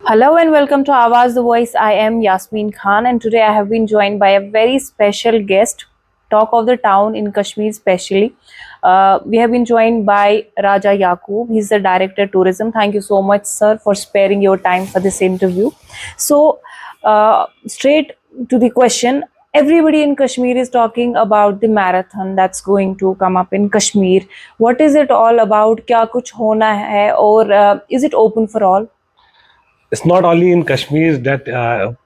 Hello and welcome to Awaz the Voice. I am Yasmin Khan and today I have been joined by a very special guest, talk of the town in Kashmir especially. We have been joined by Raja Yaqub. He's the Director Tourism. Thank you so much, sir, for sparing your time for this interview. So, straight to the question. Everybody in Kashmir is talking about the marathon that's going to come up in Kashmir. What is it all about? क्या कुछ होना है और is it open for all? It's not only in Kashmir that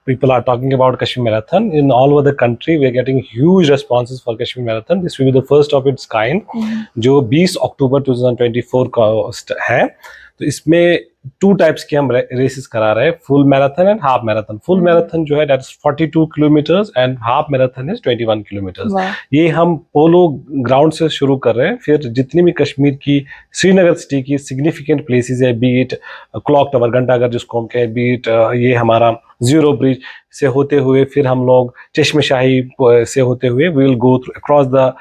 people are talking about Kashmir Marathon. In all over the country, we are getting huge responses for Kashmir Marathon. This will be the first of its kind, जो 20 अक्टूबर 2024 का है. तो इसमें two types के हम races करा रहे हैं, full marathon and half marathon. Full marathon जो है that is 42 kilometres and half marathon is 21 kilometres. ये हम पोलो ग्राउंड से शुरू कर रहे हैं. फिर जितनी भी कश्मीर की श्रीनगर सिटी की सिग्निफिकेंट प्लेसेस है, बीट क्लॉक टावर घंटाघर जिसको हम कहें, बीट ये हमारा जीरो ब्रिज से होते हुए फिर हम लोग चश्मे शाही से होते हुए we will go across the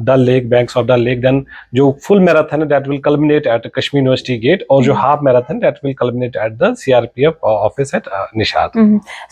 Dal lake, banks of Dal lake. Then जो फुल मैराथन है that will culminate at Kashmir university gate, और जो half marathon that will culminate at the CRPF office at Nishat.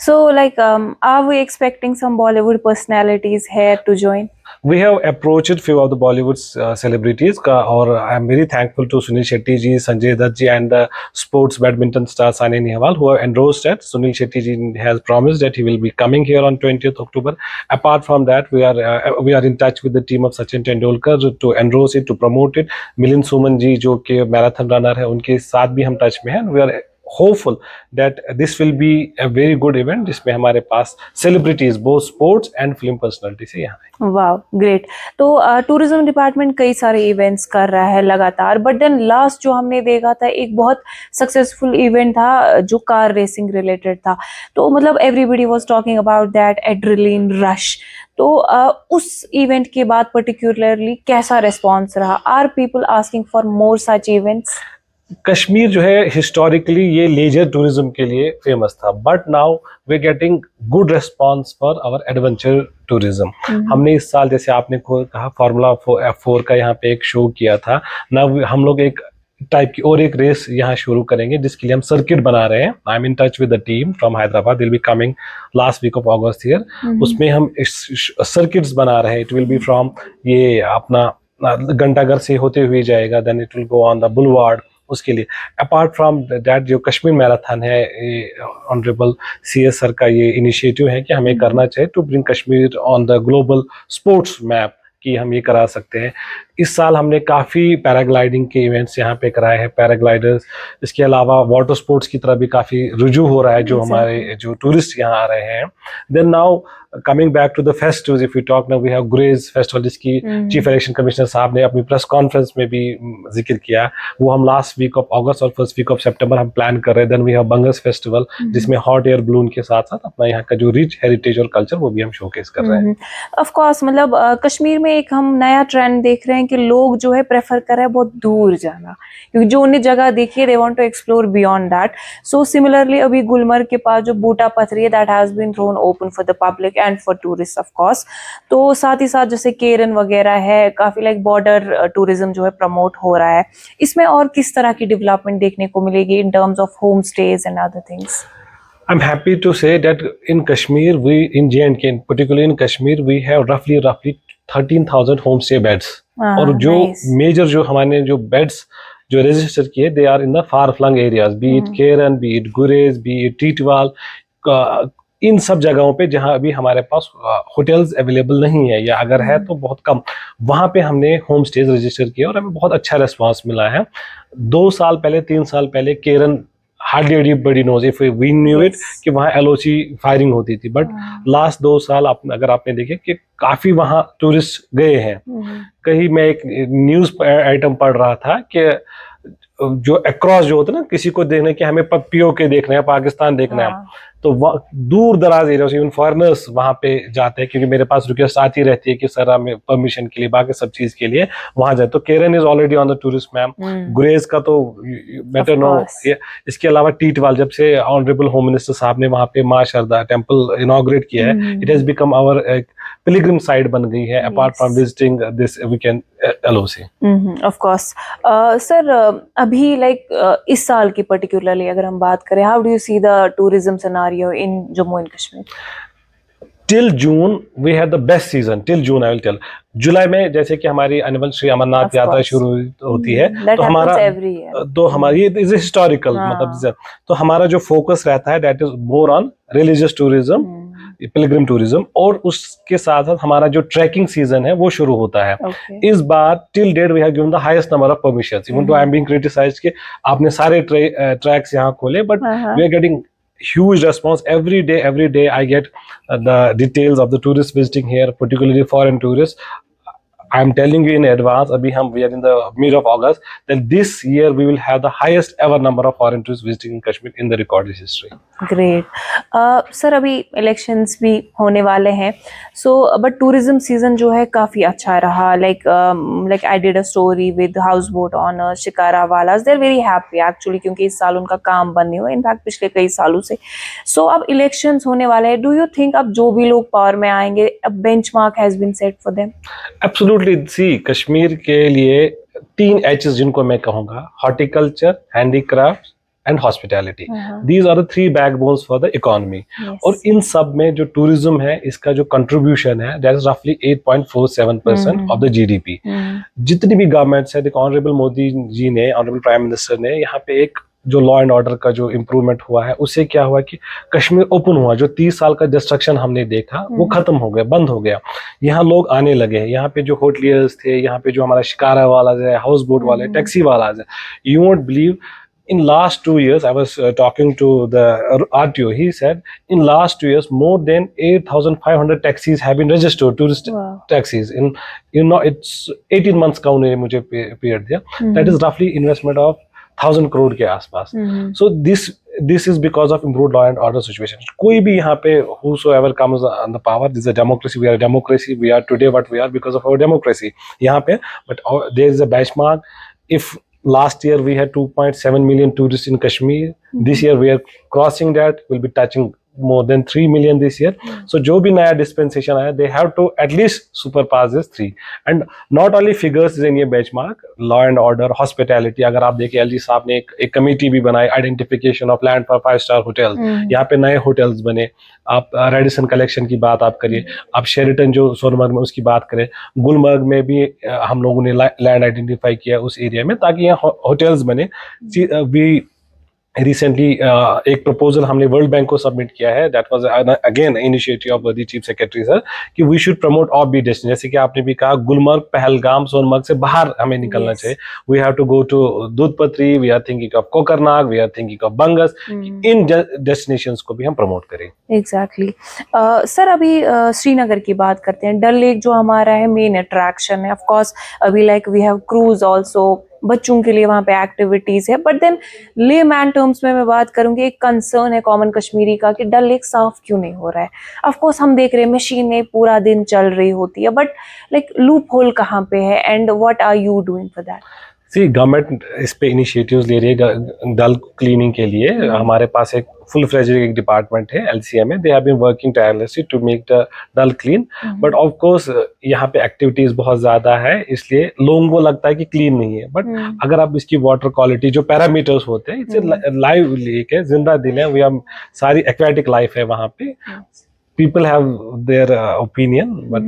So, like, are we expecting some Bollywood personalities here to join? We have approached few of the Bollywood celebrities, और I am very thankful to Sunil Shetty ji, Sanjay Dutt ji, and the sports badminton star Saina Nehwal who have endorsed it. Sunil Shetty ji has promised that he will be coming here on 20th October. Apart from that, we are in touch with the team of Sachin Tendulkar to endorse it, to promote it. Milind Suman ji जो कि marathon runner है, उनके साथ भी हम touch में हैं. We are hopeful that this will be a very good event जिसमें हमारे पास celebrities both sports and film personalities है यहाँ. वाह, ग्रेट. तो टूरिज्म डिपार्टमेंट कई सारे इवेंट्स कर रहा है लगातार, बट देन लास्ट जो हमने देखा था एक बहुत सक्सेसफुल इवेंट था जो कार रेसिंग रिलेटेड था. तो मतलब everybody was talking about that adrenaline rush. तो उस इवेंट के बाद पर्टिकुलरली कैसा रिस्पॉन्स रहा? Are people asking for more such events? Kashmir जो है हिस्टोरिकली ये लेजर टूरिज्म के लिए फेमस था, but now we are getting good response for our adventure tourism. हमने इस साल, जैसे आपने कहा, फार्मूला F4 का यहाँ पे एक शो किया था. नाउ हम लोग एक टाइप की और एक रेस यहाँ शुरू करेंगे जिसके लिए हम सर्किट बना रहे हैं. I am in touch with the team from Hyderabad. They will be coming last week of August here. उसमें हम सर्किट्स बना रहे हैं. इट विल बी फ्रॉम ये अपना घंटाघर से होते हुए जाएगा, then it will go on the boulevard. उसके लिए अपार्ट फ्रॉम दैट जो कश्मीर मैराथन है, ऑनरेबल CS सर का ये इनिशिएटिव है कि हमें करना चाहिए to bring Kashmir on the global sports map, कि हम ये करा सकते हैं. इस साल हमने काफ़ी पैराग्लाइडिंग के इवेंट्स यहाँ पे कराए हैं, पैराग्लाइडर्स. इसके अलावा वाटर स्पोर्ट्स की तरफ भी काफ़ी रुझू हो रहा है जो हमारे जो टूरिस्ट यहाँ आ रहे हैं. Then now coming back to the festivals, if you talk now we have Gurez festival जिसकी चीफ इलेक्शन कमिश्नर साहब ने अपनी प्रेस कॉन्फ्रेंस में भी जिक्र किया. वो हम लास्ट वीक ऑफ अगस्त और फर्स्ट वीक ऑफ सितंबर हम प्लान कर रहे हैं. Then we have Bangus festival जिसमें हॉट एयर बलून के साथ साथ अपना यहाँ का जो रिच हेरिटेज और कल्चर वो भी हम शोकेस कर रहे हैं. ऑफ कोर्स, मतलब कश्मीर में एक हम नया ट्रेंड देख रहे हैं कि लोग जो है प्रेफर कर रहे हैं बहुत दूर जाना, क्योंकि जो उन्हें जगह देखी है they want to explore beyond that. So similarly अभी गुलमर्ग के पास जो बूटा पथरी है that has been thrown open for the public and for tourist of course. तो साथ ही साथ जैसे केरन वगैरह है, काफी लाइक बॉर्डर टूरिज्म जो है प्रमोट हो रहा है. इसमें और किस तरह की डेवलपमेंट देखने को मिलेगी in terms of home stage and other things? I'm happy to say that in Kashmir, in J&K, particularly in Kashmir, we have roughly 13,000 homestay beds. और जो मेजर जो हमारे जो बेड्स जो रजिस्टर किए, they are in the far flung areas, be it Keran, be it Gurez, be it Tithwal. इन सब जगहों पे जहां अभी हमारे पास होटल्स अवेलेबल नहीं है, या अगर है तो बहुत कम, वहां पे हमने होम स्टेज रजिस्टर किए और हमें बहुत अच्छा रिस्पांस मिला है. 2 साल पहले, 3 साल पहले Keran hardly everybody knows, if we knew it, कि वहाँ LOC फायरिंग होती थी. बट लास्ट 2 साल अगर आपने देखे कि काफी वहाँ टूरिस्ट गए हैं. कहीं मैं एक न्यूज आइटम पढ़ रहा था कि जो अक्रॉस जो होता है ना, किसी को देखने के हमें POK देखना है, पाकिस्तान देखना है, तो दूर दराज एरिया से इवन फॉरेनर्स वहाँ पे जाते हैं, क्योंकि मेरे पास रिक्वेस्ट आती रहती है कि सर हमें परमिशन के लिए, बाकी सब चीज के लिए वहां जाए। तो Keran is already on the tourist map. Gurez का तो बेटर नो। इसके अलावा टीटवाल, जब से ऑनरेबल होम मिनिस्टर साहब ने वहाँ पे माँ शारदा टेम्पल इनॉग्रेट किया है, it has become our pilgrim site बन गई है, apart from visiting this we can LOC। Of course sir, अभी लाइक इस साल की पर्टिकुलरली अगर हम बात करें, how do you see the tourism scenario in Jammu and Kashmir? Till June we had the best season. Till June I will tell. जुलाई में जैसे कि हमारी एनुअल श्री अमरनाथ यात्रा शुरू होती है, तो हमारी इज हिस्टोरिकल मतलब, तो हमारा जो फोकस रहता है that is more on religious tourism, Pilgrim tourism, और उसके साथ साथ हमारा जो ट्रैकिंग सीजन है वो शुरू होता है। इस बार till date we have given the highest number of permissions, even to I am being criticised कि आपने सारे ट्रैक्स यहाँ खोले, but we are getting huge response every day. I get the details of the tourists visiting here, particularly foreign tourists. I'm telling you in advance, we are in the mid of August, that this year we will have the highest ever number of foreign tourists visiting in Kashmir in the recorded history. Great. Sir अभी elections भी होने वाले हैं, so but tourism season जो है काफ़ी अच्छा रहा। Like I did a story with houseboat owner shikara वालास, they are very happy actually, क्योंकि इस साल उनका काम बंद नहीं हुआ, इनफैक्ट पिछले कई सालों से। सो अब इलेक्शंस होने वाले हैं, डू यू थिंक अब जो भी लोग पावर में आएंगे, अब benchmark has been set for them? Absolutely. See, Kashmir के लिए 3 H's जिनको मैं कहूँगा, horticulture, handicraft and hospitality, these are the 3 backbones for the economy. और इन सब में जो टूरिज्म है, इसका जो कंट्रीब्यूशन है दैट इज रफली 8.47% ऑफ द GDP। जितनी भी गवर्नमेंट्स है, देखो ऑनरेबल मोदी जी ने, ऑनरेबल प्राइम मिनिस्टर ने यहाँ पे एक जो लॉ एंड ऑर्डर का जो इम्प्रूवमेंट हुआ है, उससे क्या हुआ कि कश्मीर ओपन हुआ। जो 30 साल का डिस्ट्रक्शन हमने देखा वो खत्म हो गया, बंद हो गया। यहाँ लोग आने लगे। यहाँ पे जो होटलियर्स थे, यहाँ पे जो हमारा शिकारा वाला है, हाउस बोट वाले, टैक्सी वाला है, you won't believe, in last 2 years I was talking to the RTO. He said in last 2 years more than 8,500 taxis have been registered, tourist taxis in, it's 18 months का उन्होंने मुझे period दिया। That is roughly investment of 1,000 crore के आसपास। So this is because of improved law and order situation. कोई भी यहाँ पे whosoever comes on the power, this is a democracy, we are a democracy, we are today what we are because of our democracy यहाँ पे। But there is a benchmark. If last year we had 2.7 million tourists in Kashmir, this year we are crossing that, we'll be touching more than 3 million this year. So जो भी नया dispensation आया, they have to at least surpass this 3. And not only figures is in ये benchmark, law and order, hospitality, अगर आप देखें LG साहब ने एक कमेटी भी बनाई, identification of land for 5-star hotels, यहाँ पे नए hotels बने। आप रेडिसन कलेक्शन की बात आप करिए, आप शेरिटन जो सोनमर्ग में उसकी बात करें, गुलमर्ग में भी हम लोगों ने लैंड आइडेंटिफाई किया उस एरिया में, ताकि यहाँ होटल्स बने। भी रिसेंटली एक प्रपोजल हमने वर्ल्ड बैंक को सबमिट किया है, that was again initiative of the chief secretary sir, कि we should promote offbeat destination. जैसे कि आपने भी कहा, गुलमर्ग, पहलगाम, सोनमर्ग से बाहर हमें निकलना चाहिए। We have to go to Doodhpathri, we are thinking of Kokernag, we are thinking of Bangus. इन डेस्टिनेशंस को भी हम प्रमोट करें। एग्जैक्टली। सर अभी श्रीनगर की बात करते हैं। डल लेक जो हमारा है मेन अट्रैक्शन है, ऑफ कोर्स अभी like we have cruise also, बच्चों के लिए वहाँ पे एक्टिविटीज है। बट देन लेमैन टर्म्स में मैं बात करूंगी, एक कंसर्न है कॉमन कश्मीरी का कि डल लेक साफ क्यों नहीं हो रहा है। ऑफ कोर्स हम देख रहे हैं मशीनें पूरा दिन चल रही होती है, बट लाइक लूप होल कहाँ पे है, and what are you doing for that? See, government इस पे इनिशिएटिव्स ले रही है डल क्लीनिंग के लिए। हमारे पास एक फुल फ्लेज्ड एक डिपार्टमेंट है LCM में, they have been working tirelessly to make the Dal clean. But of course यहाँ पे एक्टिविटीज बहुत ज्यादा है, इसलिए लोगों को लगता है कि क्लीन नहीं है। बट अगर आप इसकी वाटर क्वालिटी जो पैरामीटर्स होते हैं, इससे लाइव लेक है, जिंदा दिल है, वी हम सारी एक्वेटिक लाइफ है वहाँ पे। People have their opinion, but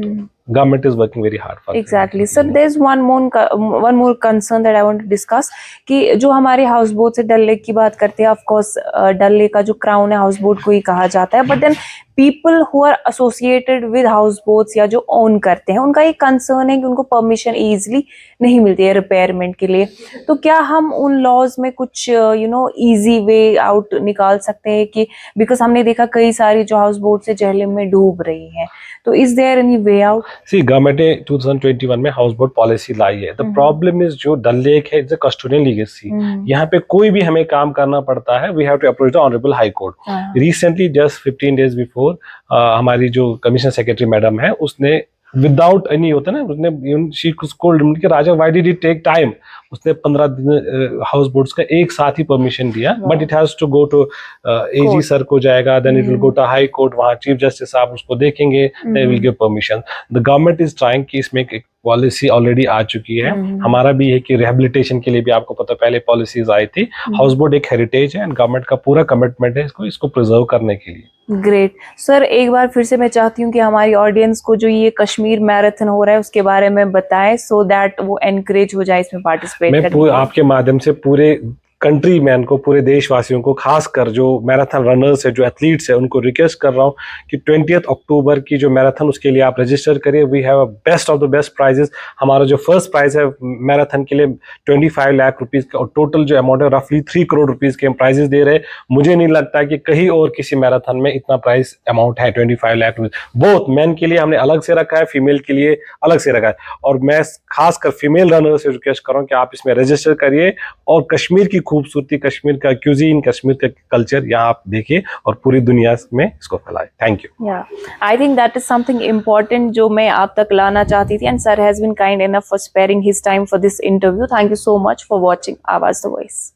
government is working very hard for exactly. So there's one more concern that I want to discuss, कि जो हमारे हाउस बोट से डल लेक की बात करते हैं, ऑफ कोर्स डल लेक का जो क्राउन है हाउस बोट को ही कहा जाता है, but then people who are associated with house boats या जो ओन करते हैं, उनका एक कंसर्न है कि उनको परमिशन इजीली नहीं मिलती है रिपेयरमेंट के लिए। तो क्या हम उन लॉज में कुछ इजी वे आउट निकाल सकते हैं कि, बिकॉज हमने देखा कई सारी जो हाउस बोट्स है जहलम में डूब रही हैं, तो is there any way out? See government ने 2021 में हाउस बोट पॉलिसी लाई है। द प्रॉब्लम इज जो डल लेक है इट्स अ कस्टोडियन लीगेसी। यहाँ पे कोई भी हमें काम करना पड़ता है, we have to approach the honourable high court. Recently just 15 days before हमारी जो कमिश्नर सेक्रेटरी मैडम है उसने विदाउट एनी होता है ना, उसने शी स्कोल्ड कि Raja why did it take time. उसने 15 दिन हाउस बोट्स का एक साथ ही परमिशन दिया, but it has to go to AG sir को जाएगा, then it will go to high court, वहाँ चीफ जस्टिस साहब उसको देखेंगे, they will give permission. The government is trying कि इसमें एक पॉलिसी ऑलरेडी आ चुकी है। हमारा भी है कि रिहेबिलिटेशन के लिए भी आपको पता पहले पॉलिसीज आई थी। हाउस बोट एक हेरिटेज है एंड गवर्नमेंट का पूरा कमिटमेंट है इसको प्रिजर्व करने के लिए। ग्रेट सर, एक बार फिर से मैं चाहती हूँ कि हमारी ऑडियंस को जो ये कश्मीर मैराथन हो रहा है उसके बारे में बताएं, सो दैट वो एनकरेज हो जाए इसमें पार्टिसिपेट करने। मैं आपके माध्यम से पूरे कंट्री मैन को, पूरे देशवासियों को, खासकर जो मैराथन रनर्स है, जो एथलीट्स है, उनको रिक्वेस्ट कर रहा हूँ कि 20 अक्टूबर की जो मैराथन उसके लिए आप रजिस्टर करिए। We have best of the best prizes. हमारा जो फर्स्ट प्राइज है मैराथन के लिए 25 लाख रुपीज का, और टोटल जो अमाउंट है रफली 3 करोड़ रुपीज के हम प्राइजेस दे रहे हैं। मुझे नहीं लगता कि कहीं और किसी मैराथन में इतना प्राइस अमाउंट है 25 लाख रुपीज। बोथ मैन के लिए हमने अलग से रखा है, फीमेल के लिए अलग से रखा है, और मैं खासकर फीमेल रनर से रिक्वेस्ट कर रहा हूँ कि आप इसमें रजिस्टर करिए और कश्मीर की खूबसूरती, कश्मीर का क्यूजीन, कश्मीर का कल्चर यहाँ आप देखिए और पूरी दुनिया में इसको फैलाए। Thank you. या I think that is something important जो मैं आप तक लाना चाहती थी, and sir has been kind enough for sparing his time for this interview. Thank you so much for watching Awaaz the voice.